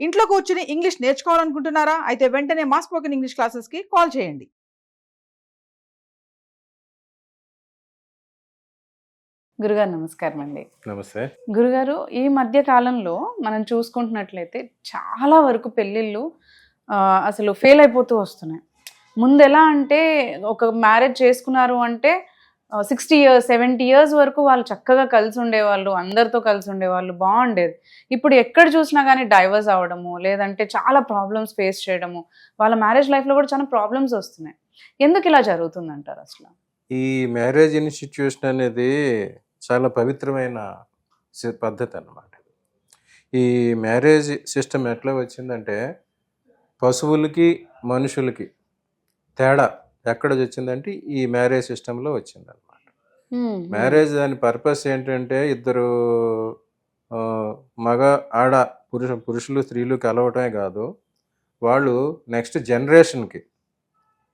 ఇంట్లో కూర్చుని ఇంగ్లీష్ నేర్చుకోవాలనుకుంటున్నారా? అయితే వెంటనే మా స్పోకెన్ ఇంగ్లీష్ క్లాసెస్‌కి కాల్ చేయండి. గురుగారు నమస్కారం అండి. నమస్తే. గురుగారు, ఈ మధ్య కాలంలో మనం చూసుకుంటున్నట్లయితే చాలా వరకు పెళ్ళిళ్ళు అసలు ఫెయిల్ అయిపోతూ వస్తున్నాయి. ముందెలా అంటే ఒక మ్యారేజ్ చేసుకున్నారు అంటే 60 ఇయర్స్, 70 ఇయర్స్ వరకు వాళ్ళు చక్కగా కలిసి ఉండేవాళ్ళు, అందరితో కలిసి ఉండేవాళ్ళు, బాగుండేది. ఇప్పుడు ఎక్కడ చూసినా కానీ డైవర్స్ అవ్వడము, లేదంటే చాలా ప్రాబ్లమ్స్ ఫేస్ చేయడము, వాళ్ళ మ్యారేజ్ లైఫ్లో కూడా చాలా ప్రాబ్లమ్స్ వస్తున్నాయి. ఎందుకు ఇలా జరుగుతుందంటారు అసలు? ఈ మ్యారేజ్ ఇన్‌స్టిట్యూషన్ అనేది చాలా పవిత్రమైన పద్ధతి అన్నమాట. ఈ మ్యారేజ్ సిస్టమ్ ఎట్లా వచ్చిందంటే, పశువులకి, మనుషులకి తేడా ఎక్కడ వచ్చిందంటే ఈ మ్యారేజ్ సిస్టంలో వచ్చిందనమాట. మ్యారేజ్ దాని పర్పస్ ఏంటంటే ఇద్దరు మగ, ఆడ, పురుషులు, స్త్రీలు కలవటమే కాదు, వాళ్ళు నెక్స్ట్ జనరేషన్‌కి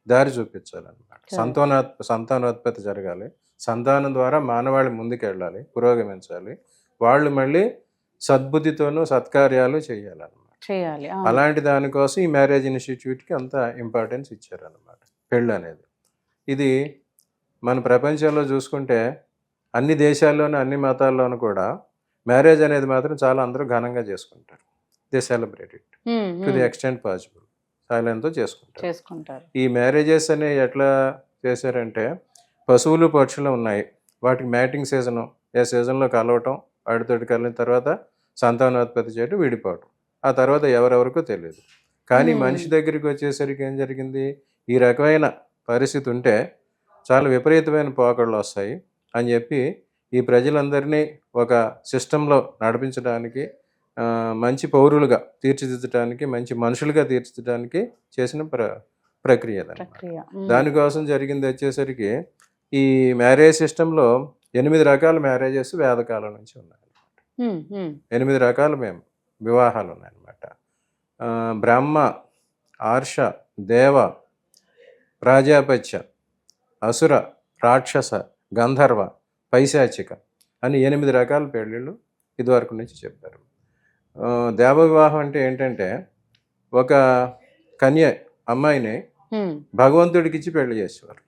దారి చూపించాలన్నమాట. సంతానోత్పత్తి జరగాలి. సంతానం ద్వారా మానవాళి ముందుకెళ్ళాలి, పురోగమించాలి. వాళ్ళు మళ్ళీ సద్బుద్ధితోనూ సత్కార్యాలు చేయాలి. అలాంటి దానికోసం ఈ మ్యారేజ్ ఇన్స్టిట్యూట్కి అంత ఇంపార్టెన్స్ ఇచ్చారన్నమాట. పెళ్ళి అనేది ఇది మన ప్రపంచంలో చూసుకుంటే అన్ని దేశాల్లోనూ అన్ని మతాల్లోనూ కూడా మ్యారేజ్ అనేది మాత్రం చాలా అందరూ ఘనంగా చేసుకుంటారు. They celebrate it to the extent possible. సైలెంట్తో చేసుకుంటారు. ఈ మ్యారేజెస్ అనేవి ఎట్లా చేశారంటే, పశువులు పక్షులు ఉన్నాయి, వాటికి మ్యాటింగ్ సీజను, ఏ సీజన్లో కలవటం, వాటితోటి కలిగిన తర్వాత సంతానోత్పత్తి చేయడం, విడిపోవటం. ఆ తర్వాత ఎవరెవరికో తెలియదు. కానీ మనిషి దగ్గరికి వచ్చేసరికి ఏం జరిగింది, ఈ రకమైన పరిస్థితి ఉంటే చాలా విపరీతమైన పోకళ్ళు వస్తాయి అని చెప్పి ఈ ప్రజలందరినీ ఒక సిస్టంలో నడిపించడానికి, మంచి పౌరులుగా తీర్చిదిద్దడానికి, మంచి మనుషులుగా తీర్చిదిద్దడానికి చేసిన ప్రక్రియ. దానికోసం జరిగింది వచ్చేసరికి ఈ మ్యారేజ్ సిస్టంలో 8 రకాల మ్యారేజెస్ వేదకాలం నుంచి ఉన్నాయి. 8 రకాల వివాహాలు ఉన్నాయన్నమాట. బ్రహ్మ, ఆర్ష, దేవ, ప్రాజాపత్య, అసుర, రాక్షస, గంధర్వ, పైశాచిక అని 8 రకాల పెళ్ళిళ్ళు ఇదివరకు నుంచి చెప్పారు. దేవ వివాహం అంటే ఏంటంటే, ఒక కన్య అమ్మాయిని భగవంతుడికి ఇచ్చి పెళ్లి చేసేవారు.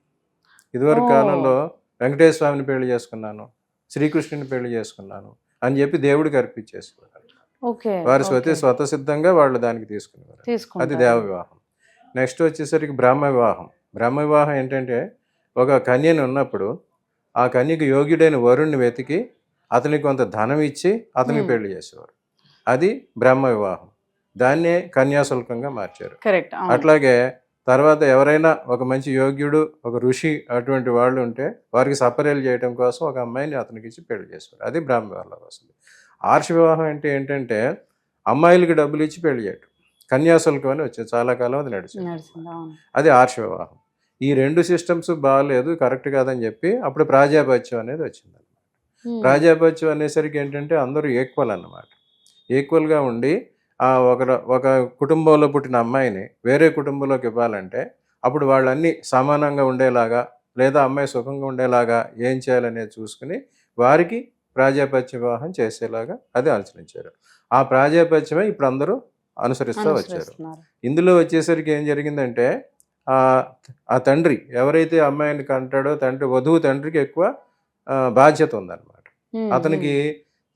ఇదివరకు కాలంలో వెంకటేశ్వర స్వామిని పెళ్లి చేసుకున్నాను, శ్రీకృష్ణుని పెళ్లి చేసుకున్నాను అని చెప్పి దేవుడికి అర్పించేసేవారు. వారి స్వతసిద్ధంగా వాళ్ళు దానికి తీసుకునేవారు. అది దేవ వివాహం. నెక్స్ట్ వచ్చేసరికి బ్రహ్మ వివాహం. బ్రహ్మ వివాహం ఏంటంటే, ఒక కన్యని ఉన్నప్పుడు ఆ కన్యకు యోగ్యుడైన వరుణ్ణి వెతికి అతనికి కొంత ధనం ఇచ్చి అతనికి పెళ్లి చేసేవారు. అది బ్రహ్మ వివాహం. దాన్నే కన్యాశుల్కంగా మార్చారు. అట్లాగే తర్వాత ఎవరైనా ఒక మంచి యోగ్యుడు, ఒక ఋషి అటువంటి వాళ్ళు ఉంటే వారికి సపర్యలు చేయడం కోసం ఒక అమ్మాయిని అతనికి ఇచ్చి పెళ్లి చేసేవారు. అది బ్రహ్మ వివాహంలో వస్తుంది. ఆర్ష వివాహం అంటే ఏంటంటే, అమ్మాయిలకి డబ్బులు ఇచ్చి పెళ్లి చేయడం, కన్యాశుల్కం అని వచ్చేది, చాలా కాలం అది నడిచింది. అది ఆర్ష వివాహం. ఈ 2 సిస్టమ్స్ బాగాలేదు, కరెక్ట్ కాదని చెప్పి అప్పుడు ప్రాజాపత్యం అనేది వచ్చింది. ప్రాజాపత్యం అనేసరికి ఏంటంటే అందరూ ఈక్వల్ అన్నమాట. ఈక్వల్గా ఉండి ఒక కుటుంబంలో పుట్టిన అమ్మాయిని వేరే కుటుంబంలోకి ఇవ్వాలంటే అప్పుడు వాళ్ళన్నీ సమానంగా ఉండేలాగా, లేదా అమ్మాయి సుఖంగా ఉండేలాగా ఏం చేయాలనేది చూసుకుని వారికి ప్రాజాపత్య వివాహం చేసేలాగా అది ఆలోచించారు. ఆ ప్రాజాపత్యమే ఇప్పుడు అందరూ అనుసరిస్తూ వచ్చారు. ఇందులో వచ్చేసరికి ఏం జరిగిందంటే, ఆ తండ్రి ఎవరైతే అమ్మాయిని కంటాడో వధువు తండ్రికి ఎక్కువ బాధ్యత ఉందన్నమాట. అతనికి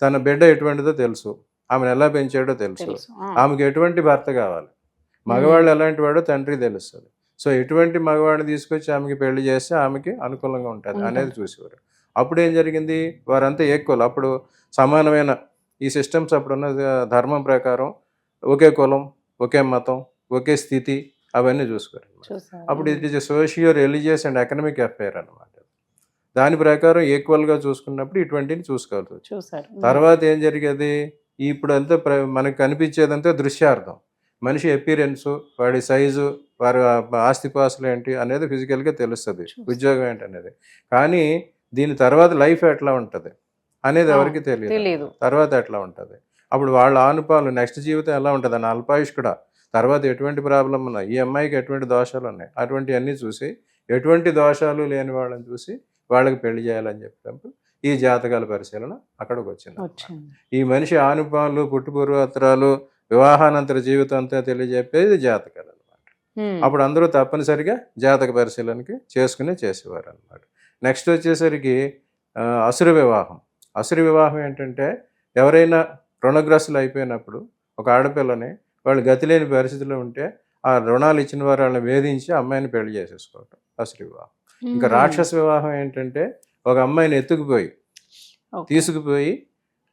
తన బిడ్డ ఎటువంటిదో తెలుసు, ఆమెను ఎలా పెంచాడో తెలుసు, ఆమెకు ఎటువంటి భర్త కావాలి, మగవాళ్ళు ఎలాంటి వాడో తండ్రికి తెలుస్తుంది. సో ఎటువంటి మగవాడిని తీసుకొచ్చి ఆమెకి పెళ్లి చేస్తే ఆమెకి అనుకూలంగా ఉంటుంది అనేది చూసేవారు. అప్పుడు ఏం జరిగింది, వారంతా ఈక్వల్. అప్పుడు సమానమైన ఈ సిస్టమ్స్ అప్పుడున్న ధర్మం ప్రకారం ఒకే కులం, ఒకే మతం, ఒకే స్థితి అవన్నీ చూసుకోరు. అప్పుడు it is socio religious and economic affair అనమాట. దాని ప్రకారం ఈక్వల్గా చూసుకున్నప్పుడు ఇటువంటిని చూసుకోవాలి. తర్వాత ఏం జరిగేది, ఇప్పుడు అంతా మనకు కనిపించేదంతా దృశ్యార్థం. మనిషి అపీరెన్సు, వాడి సైజు, వారి ఆస్తిపాస్తులు ఏంటి అనేది ఫిజికల్గా తెలుస్తుంది, ఉద్యోగం ఏంటి అనేది. కానీ దీని తర్వాత లైఫ్ ఎట్లా ఉంటుంది అనేది ఎవరికి తెలియదు. తర్వాత ఎట్లా ఉంటుంది, అప్పుడు వాళ్ళ ఆనుపాలు నెక్స్ట్ జీవితం ఎలా ఉంటుంది అని అల్పాయుష్కుడా, తర్వాత ఎటువంటి ప్రాబ్లం ఉన్నాయి, ఈ అమ్మాయికి ఎటువంటి దోషాలు ఉన్నాయి, అటువంటివన్నీ చూసి ఎటువంటి దోషాలు లేని వాళ్ళని చూసి వాళ్ళకి పెళ్లి చేయాలని చెప్పినప్పుడు ఈ జాతకాల పరిశీలన అక్కడికి వచ్చింది. ఈ మనిషి ఆనుపాలు, పుట్టుపూర్వోత్తరాలు, వివాహానంతర జీవితం అంతా తెలియజెప్పేది జాతకాలు అనమాట. ఉమ్, అప్పుడు అందరూ తప్పనిసరిగా జాతక పరిశీలనకి చేసేవారు అనమాట. నెక్స్ట్ వచ్చేసరికి అసుర వివాహం. అసుర వివాహం ఏంటంటే ఎవరైనా రుణగ్రస్తులు అయిపోయినప్పుడు ఒక ఆడపిల్లని వాళ్ళు గతి లేని పరిస్థితిలో ఉంటే ఆ రుణాలు ఇచ్చిన వారు వాళ్ళని వేధించి అమ్మాయిని పెళ్లి చేసేసుకోవటం అసుర వివాహం. ఇంకా ఉమ్, రాక్షస వివాహం ఏంటంటే ఒక అమ్మాయిని ఎత్తుకుపోయి ఓకే. తీసుకుపోయి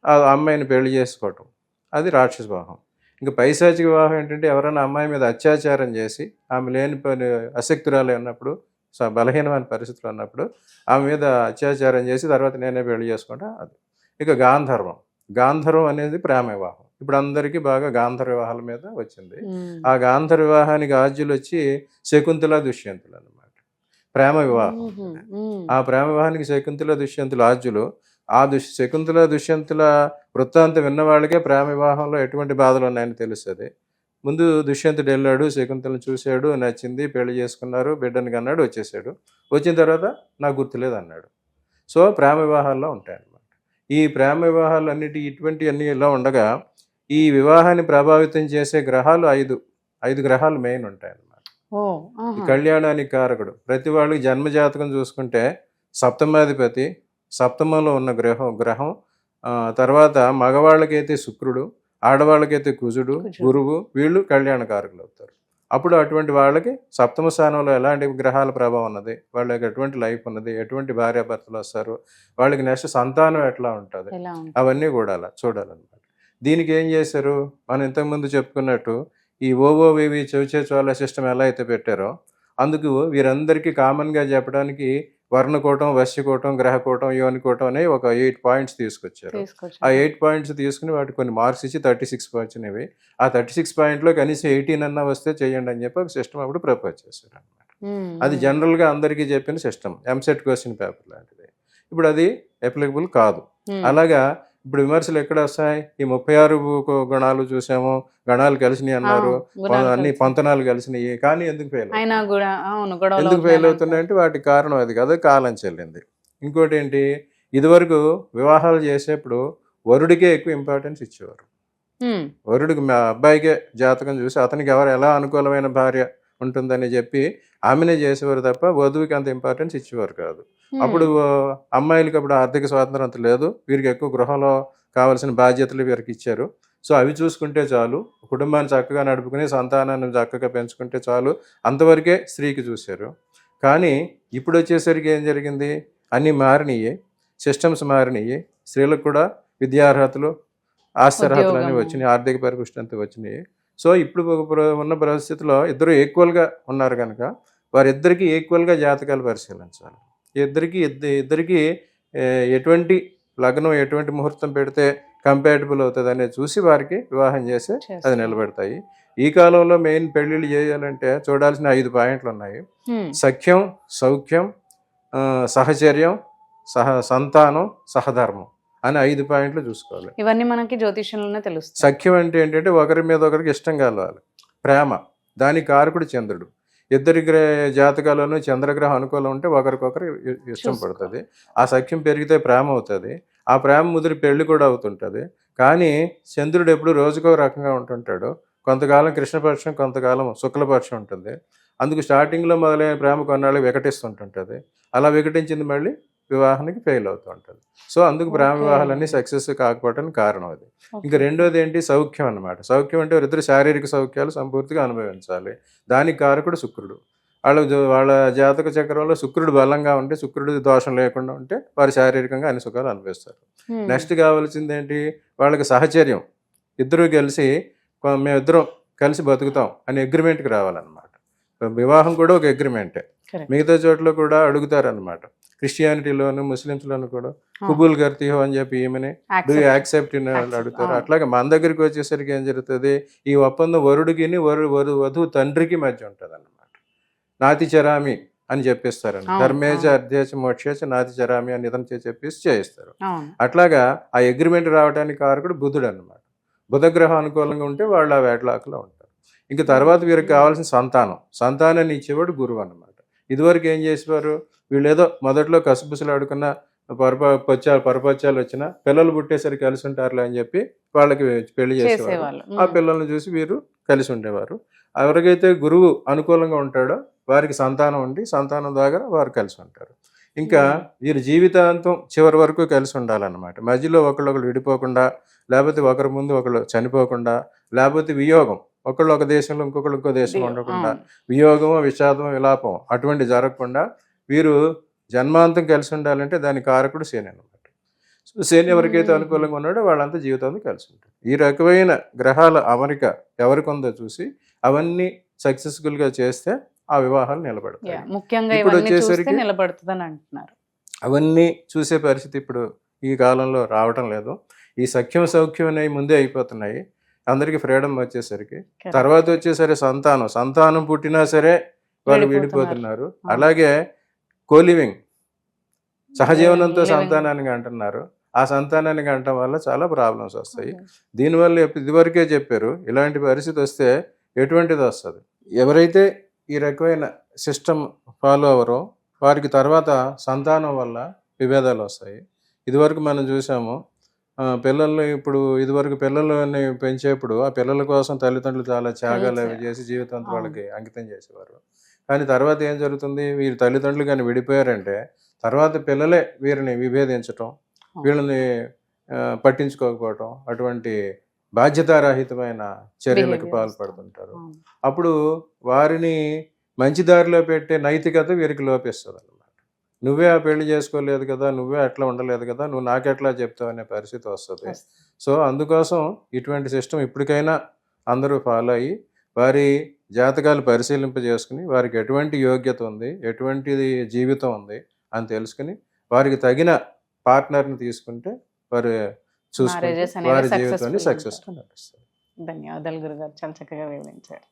ఆ అమ్మాయిని పెళ్లి చేసుకోవటం, అది రాక్షస వివాహం. ఇంకా పైశాచిక వివాహం ఏంటంటే ఎవరైనా అమ్మాయి మీద అత్యాచారం చేసి ఆమె లేని పని అశక్తురాలు ఉన్నప్పుడు బలహీనమైన పరిస్థితులు ఉన్నప్పుడు ఆమె మీద అత్యాచారం చేసి తర్వాత నేనే పెళ్లి చేసుకుంటా అది. ఇక గాంధర్వం. గాంధర్వం అనేది ప్రేమ వివాహం. ఇప్పుడు అందరికీ బాగా గాంధర్వ వివాహాల మీద వచ్చింది. ఉమ్, ఆ గాంధర్వ వివాహానికి ఆద్యులు వచ్చి శకుంతల దుష్యంతులు అన్నమాట. ప్రేమ వివాహం. ఉమ్, ఉమ్, ఆ ప్రేమ వివాహానికి శకుంతల దుష్యంతులు ఆద్యులు. ఆ శకుంతల దుష్యంతుల వృత్తాంతం విన్న వాళ్ళకే ప్రేమ వివాహంలో ఎటువంటి బాధలు ఉన్నాయని తెలుస్తుంది. ముందు దుష్యంతుడు వెళ్ళాడు, శకుంతలను చూశాడు, నచ్చింది, పెళ్లి చేసుకున్నారు, బిడ్డని కన్నాడు, వచ్చేసాడు. వచ్చిన తర్వాత నాకు గుర్తులేదు అన్నాడు. సో ప్రేమ వివాహాల్లో ఉంటాయన్నమాట. ఈ ప్రేమ వివాహాలు ఇటువంటివన్నీ ఇలా ఉండగా ఈ వివాహాన్ని ప్రభావితం చేసే గ్రహాలు ఐదు గ్రహాలు మెయిన్ ఉంటాయన్నమాట. ఓ, ఈ ఆహా. కళ్యాణానికి కారకుడు ప్రతి వాళ్ళకి జన్మజాతకం చూసుకుంటే సప్తమాధిపతి, సప్తమంలో ఉన్న గ్రహం తర్వాత మగవాళ్ళకైతే శుక్రుడు, ఆడవాళ్ళకైతే కుజుడు, గురువు, వీళ్ళు కళ్యాణకారకులు అవుతారు. అప్పుడు అటువంటి వాళ్ళకి సప్తమ స్థానంలో ఎలాంటి గ్రహాల ప్రభావం ఉన్నది, వాళ్ళకి ఎటువంటి లైఫ్ ఉన్నది, ఎటువంటి భార్యాభర్తలు వస్తారు, వాళ్ళకి నెక్స్ట్ సంతానం ఎట్లా ఉంటుంది, ఎలా ఉంటుంది? అవన్నీ కూడా అలా చూడాలన్నమాట. దీనికి ఏం చేశారు, మనం ఇంతకుముందు చెప్పుకున్నట్టు ఈ ఓఓవివి చౌచేచోళ సిస్టమ్ ఎలా అయితే పెట్టారో అందుకు వీరందరికీ కామన్గా చెప్పడానికి వర్ణకోటం, వశ్యకోటం, గ్రహకోటం, యోనికోటం అనే ఒక 8 పాయింట్స్ తీసుకొచ్చారు. తీసుకొచ్చి ఆ 8 పాయింట్స్ తీసుకుని వాటికి కొన్ని మార్క్స్ ఇచ్చి 36 వచ్చినవి. ఆ 36 పాయింట్లో కనీసం 18 అన్నా వస్తే చేయండి అని చెప్పి ఒక సిస్టమ్ అప్పుడు ప్రపోజ్ చేశారు అనమాట. ఉమ్, అది జనరల్గా అందరికీ చెప్పిన సిస్టమ్, ఎంసెట్ క్వశ్చన్ పేపర్ లాంటిది. ఇప్పుడు అది అప్లికబుల్ కాదు. ఉమ్, అలాగా ఇప్పుడు విమర్శలు ఎక్కడ వస్తాయి, ఈ 36 గణాలు చూసాము, గణాలు కలిసినాయి అన్నారు, గుణాలు అన్ని కలిసి. పంతనాలు కలిసినాయి, కానీ ఎందుకు ఫెయిల్ అయినా కూడా అవును గొడవలు ఎందుకు అవుతున్నాయి ఫెయిల్ అవుతున్నాయంటే వాటికి కారణం అది కాదు, కాలం చెల్లింది. ఇంకోటి ఏంటి, ఇదివరకు వివాహాలు చేసేప్పుడు వరుడికే ఎక్కువ ఇంపార్టెన్స్ ఇచ్చేవారు. ఉమ్, వరుడికి మా అబ్బాయికే జాతకం చూసి అతనికి ఎలా అనుకూలమైన భార్య ఉంటుందని చెప్పి ఆమెనే చేసేవారు తప్ప వధువుకి అంత ఇంపార్టెన్స్ ఇచ్చేవారు కాదు. ఉమ్, అప్పుడు అమ్మాయిలకి అప్పుడు ఆర్థిక స్వాతంత్రం అంత లేదు, వీరికి ఎక్కువ గృహంలో కావాల్సిన బాధ్యతలు వీరికి ఇచ్చారు. సో అవి చూసుకుంటే చాలు, కుటుంబాన్ని చక్కగా నడుపుకుని సంతానాన్ని చక్కగా పెంచుకుంటే చాలు, అంతవరకే స్త్రీకి చూశారు. కానీ ఇప్పుడు వచ్చేసరికి ఏం జరిగింది, అన్నీ మారినాయి, సిస్టమ్స్ మారినాయి, స్త్రీలకు కూడా విద్యార్హతలు, ఆస్తిర్హతలు అన్నీ ఉద్యోగం. వచ్చినాయి, ఆర్థిక పరిపుష్టి అంతా వచ్చినాయి. సో ఇప్పుడు ఉన్న పరిస్థితిలో ఇద్దరు ఈక్వల్గా ఉన్నారు కనుక వారిద్దరికీ ఈక్వల్గా జాతకాలు పరిశీలించాలి. ఇద్దరికి ఎటువంటి లగ్నం, ఎటువంటి ముహూర్తం పెడితే కంపాటబుల్ అవుతుంది అనేది చూసి వారికి వివాహం చేసి అది చేస్తారు. నిలబెడతాయి. ఈ కాలంలో మెయిన్ పెళ్ళిళ్ళు చేయాలంటే చూడాల్సిన 5 పాయింట్లు ఉన్నాయి. ఉమ్, సఖ్యం, సౌఖ్యం, సహచర్యం, సంతానం, సహధర్మం అని 5 పాయింట్లు చూసుకోవాలి. ఇవన్నీ మనకి జ్యోతిష్యంలోనే తెలుస్తుంది. సఖ్యం అంటే ఏంటంటే ఒకరి మీద ఒకరికి ఇష్టం కలవాలి, ప్రేమ, దానికి కారకుడు చంద్రుడు. ఇద్దరి జాతకాలను చంద్రగ్రహం అనుకూలం ఉంటే ఒకరికొకరు ఇష్టం పడుతుంది. ఆ సఖ్యం పెరిగితే ప్రేమ అవుతుంది, ఆ ప్రేమ ముదిరి పెళ్లి కూడా అవుతుంటుంది. కానీ చంద్రుడు ఎప్పుడు రోజుకో రకంగా ఉంటుంటాడు, కొంతకాలం కృష్ణపక్షం, కొంతకాలం శుక్లపక్షం ఉంటుంది. అందుకు స్టార్టింగ్లో మొదలైన ప్రేమ కొన్నాళ్ళు వికటిస్తుంటుంటుంది, అలా వికటించింది మళ్ళీ వివాహానికి ఫెయిల్ అవుతూ ఉంటుంది. సో అందుకు ప్రేమ Okay. వివాహాలన్నీ సక్సెస్ కాకపోవడానికి కారణం అది. Okay. ఇంకా రెండోది ఏంటి, సౌఖ్యం అన్నమాట. సౌఖ్యం అంటే వారిద్దరు శారీరక సౌఖ్యాలు సంపూర్తిగా అనుభవించాలి, దానికి కారకుడు శుక్రుడు. వాళ్ళ జాతక చక్రంలో శుక్రుడు బలంగా ఉంటే, శుక్రుడు దోషం లేకుండా ఉంటే వారు శారీరకంగా అన్ని సుఖాలు అనుభవిస్తారు. ఉమ్, నెక్స్ట్ కావాల్సింది ఏంటి, వాళ్ళకి సహచర్యం, ఇద్దరు కలిసి మేమిద్దరం కలిసి బతుకుతాం అనే అగ్రిమెంట్కి రావాలన్నమాట. వివాహం కూడా ఒక అగ్రిమెంటే. Correct. మిగతా చోట్ల కూడా అడుగుతారనమాట, క్రిస్టియానిటీలోను ముస్లిమ్స్లోను కూడా ఆ. కుబుల్ కర్తీహో అని చెప్పి ఈమెని డూ accept. యాక్సెప్ట్ ఇన్ వాళ్ళు Accept. అడుగుతారు. ఆ. అట్లాగే మన దగ్గరికి వచ్చేసరికి ఏం జరుగుతుంది, ఈ ఒప్పందం వరుడికి వధువు తండ్రికి మధ్య ఉంటుంది అన్నమాట. నాతి చరామి అని చెప్పిస్తారని, అవును, ధర్మేచ అవును. అర్ధేచ మోక్షేచ నాతి చరామి అని ఇతను చెప్పేసి చేయిస్తారు. అవును. అట్లాగా ఆ అగ్రిమెంట్ రావడానికి కారకుడు బుధుడు అన్నమాట. బుధగ్రహం అనుకూలంగా ఉంటే వాళ్ళు ఆ వేటలాకలో ఉంటారు. ఇంకా తర్వాత వీరికి కావాల్సిన సంతానాన్ని ఇచ్చేవాడు గురువు అన్నమాట. ఇదివరకు ఏం చేసేవారు, వీళ్ళు ఏదో మొదట్లో కసుబుసులు ఆడుకున్న పరపత్యాలు వచ్చినా పిల్లలు పుట్టేసరికి కలిసి ఉంటారులే అని చెప్పి వాళ్ళకి పెళ్లి చేసేవారు. చేసేవాళ్ళు. ఆ పిల్లల్ని చూసి వీరు కలిసి ఉండేవారు. ఎవరికైతే గురువు అనుకూలంగా ఉంటాడో వారికి సంతానం ఉండి సంతానం ద్వారా వారు కలిసి ఉంటారు. ఇంకా వీరి జీవితాంతం చివరి వరకు కలిసి ఉండాలన్నమాట. మధ్యలో ఒకళ్ళు విడిపోకుండా, లేకపోతే ఒకరి ముందు ఒకళ్ళు చనిపోకుండా, లేకపోతే వియోగం, ఒకళ్ళు ఒక దేశంలో ఇంకొకళ్ళు ఇంకో దేశంలో ఉండకుండా, వియోగము విషాదం విలాపం అటువంటి జరగకుండా వీరు జన్మాంతం కలిసి ఉండాలంటే దాని కారకుడు శని అనమాట. సో శని ఎవరికైతే అనుకూలంగా ఉన్నాడో వాళ్ళంతా జీవితాంతం కలిసి ఉంటారు. ఈ రకమైన గ్రహాల అమరిక ఎవరికి ఉందో చూసి అవన్నీ సక్సెస్ఫుల్గా చేస్తే ఆ వివాహాలు నిలబడతాయి. ముఖ్యంగా ఇప్పుడు ఇవన్నీ చూస్తే వచ్చేసరికి నిలబడుతుందని అంటున్నారు. అవన్నీ చూసే పరిస్థితి ఇప్పుడు ఈ కాలంలో రావటం లేదు. ఈ సఖ్యం సౌఖ్యం అనేవి ముందే అయిపోతున్నాయి. అందరికీ ఫ్రీడమ్ వచ్చేసరికి తర్వాత వచ్చేసరికి సంతానం పుట్టినా సరే వాళ్ళు విడిపోతున్నారు. అలాగే కోలివింగ్ సహజీవనంతో సంతానానికి అంటున్నారు. ఆ సంతానానికి అంటం వల్ల చాలా ప్రాబ్లమ్స్ వస్తాయి. దీనివల్ల ఇదివరకే చెప్పారు, ఇలాంటి పరిస్థితి వస్తే ఎటువంటిది వస్తుంది. ఎవరైతే ఈ రకమైన సిస్టమ్ ఫాలో అవ్వరో వారికి తర్వాత సంతానం వల్ల విభేదాలు వస్తాయి. ఇదివరకు మనం చూసాము, పిల్లల్ని ఇప్పుడు ఇదివరకు పిల్లల్ని పెంచేప్పుడు ఆ పిల్లల కోసం తల్లిదండ్రులు చాలా త్యాగాలు అవి చేసి జీవితాంతం వాళ్ళకి అంకితం చేసేవారు. కానీ తర్వాత ఏం జరుగుతుంది, వీరి తల్లిదండ్రులు కానీ విడిపోయారంటే తర్వాత పిల్లలే వీరిని విభేదించటం, వీళ్ళని పట్టించుకోకపోవటం, అటువంటి బాధ్యతారహితమైన చర్యలకు పాల్పడుతుంటారు. అప్పుడు వారిని మంచి దారిలో పెట్టే నైతికత వీరికి లోపిస్తుంది అనమాట. నువ్వే ఆ పెళ్లి చేసుకోలేదు కదా, నువ్వే అట్లా ఉండలేదు కదా, నువ్వు నాకెట్లా చెప్తావు అనే పరిస్థితి వస్తుంది. సో అందుకోసం ఇటువంటి సిస్టమ్ ఇప్పటికైనా అందరూ ఫాలో అయ్యి వారి జాతకాలు పరిశీలింపజేసుకుని వారికి ఎటువంటి యోగ్యత ఉంది, ఎటువంటి జీవితం ఉంది అని తెలుసుకుని వారికి తగిన పార్ట్నర్ని తీసుకుంటే వారు చూసుకుంటే వారి జీవితాన్ని సక్సెస్ఫుల్ నడుస్తారు. ధన్యవాదాలు గురుగారు, చాలా చక్కగా వివరించారు.